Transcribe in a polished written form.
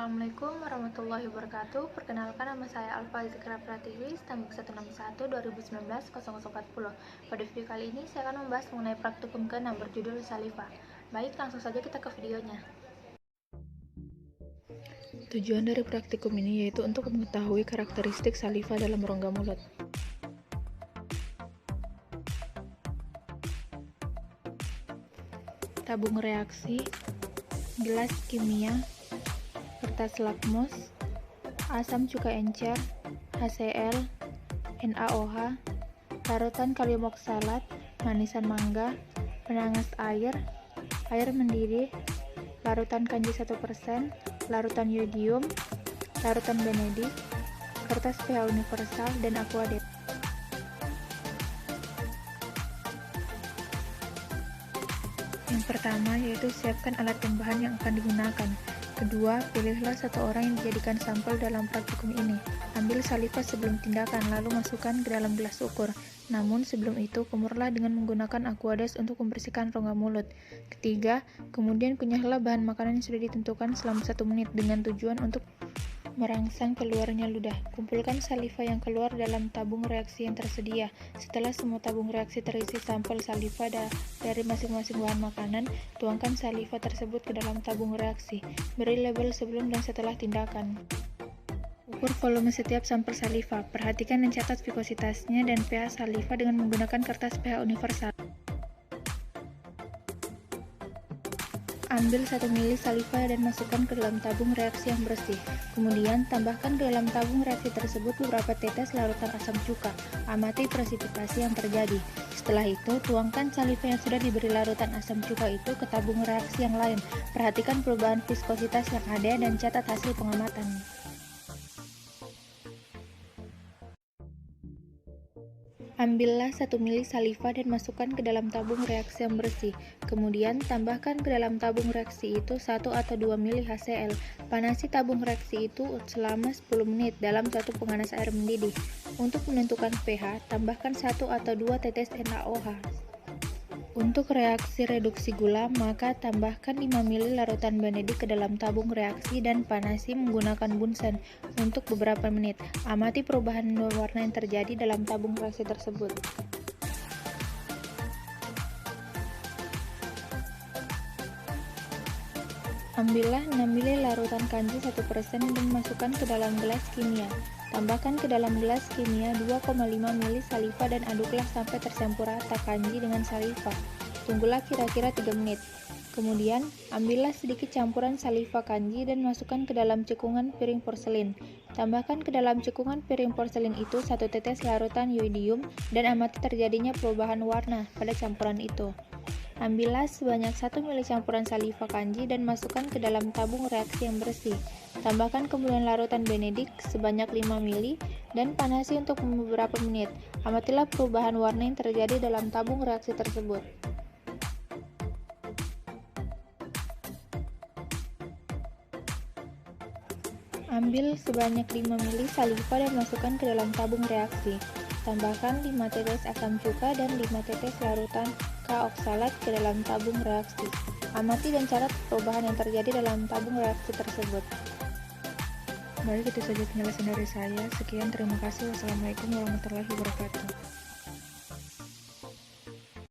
Assalamualaikum warahmatullahi wabarakatuh. Perkenalkan, nama saya Alfa Zikra Pratiwi, stambuk 161 2019 0040. Pada video kali ini saya akan membahas mengenai praktikum ke-6 berjudul Saliva. Baik, langsung saja kita ke videonya. Tujuan dari praktikum ini yaitu untuk mengetahui karakteristik saliva dalam rongga mulut. Tabung reaksi, gelas kimia, kertas lakmus, asam cuka encer, HCl, NaOH, larutan kalium oksalat, manisan mangga, penangas air, air mendidih, larutan kanji 1%, larutan yodium, larutan benedik, kertas pH universal, dan aquadet. Yang pertama yaitu siapkan alat dan bahan yang akan digunakan. Kedua, pilihlah satu orang yang dijadikan sampel dalam praktikum ini. Ambil saliva sebelum tindakan, lalu masukkan ke dalam gelas ukur. Namun sebelum itu, kumurlah dengan menggunakan aquades untuk membersihkan rongga mulut. Ketiga, kemudian kunyahlah bahan makanan yang sudah ditentukan selama 1 menit dengan tujuan untuk merangsang keluarnya ludah. Kumpulkan saliva yang keluar dalam tabung reaksi yang tersedia. Setelah semua tabung reaksi terisi sampel saliva dari masing-masing bahan makanan, tuangkan saliva tersebut ke dalam tabung reaksi. Beri label sebelum dan setelah tindakan. Ukur volume setiap sampel saliva. Perhatikan dan catat vikositasnya dan pH saliva dengan menggunakan kertas pH universal. Ambil 1 ml saliva dan masukkan ke dalam tabung reaksi yang bersih. Kemudian, tambahkan ke dalam tabung reaksi tersebut beberapa tetes larutan asam cuka. Amati presipitasi yang terjadi. Setelah itu, tuangkan saliva yang sudah diberi larutan asam cuka itu ke tabung reaksi yang lain. Perhatikan perubahan viskositas yang ada dan catat hasil pengamatan. Ambillah 1 ml saliva dan masukkan ke dalam tabung reaksi yang bersih. Kemudian, tambahkan ke dalam tabung reaksi itu 1 atau 2 ml HCl. Panasi tabung reaksi itu selama 10 menit dalam suatu pemanas air mendidih. Untuk menentukan pH, tambahkan 1 atau 2 tetes NaOH. Untuk reaksi reduksi gula, maka tambahkan 5 ml larutan benedik ke dalam tabung reaksi dan panasi menggunakan bunsen untuk beberapa menit. Amati perubahan warna yang terjadi dalam tabung reaksi tersebut. Ambillah 6 ml larutan kanji 1% dan masukkan ke dalam gelas kimia. Tambahkan ke dalam gelas kimia 2,5 ml saliva dan aduklah sampai tercampur rata kanji dengan saliva. Tunggulah kira-kira 3 menit. Kemudian, ambillah sedikit campuran saliva kanji dan masukkan ke dalam cekungan piring porselin. Tambahkan ke dalam cekungan piring porselin itu 1 tetes larutan yodium dan amati terjadinya perubahan warna pada campuran itu. Ambillah sebanyak 1 ml campuran saliva kanji dan masukkan ke dalam tabung reaksi yang bersih. Tambahkan kemudian larutan benedik sebanyak 5 ml dan panasi untuk beberapa menit. Amatilah perubahan warna yang terjadi dalam tabung reaksi tersebut. Ambil sebanyak 5 ml saliva dan masukkan ke dalam tabung reaksi. Tambahkan 5 tetes asam cuka dan 5 tetes larutan K-oksalat ke dalam tabung reaksi. Amati dan catat perubahan yang terjadi dalam tabung reaksi tersebut. Baik, itu saja penjelasan dari saya. Sekian, terima kasih. Wassalamualaikum warahmatullahi wabarakatuh.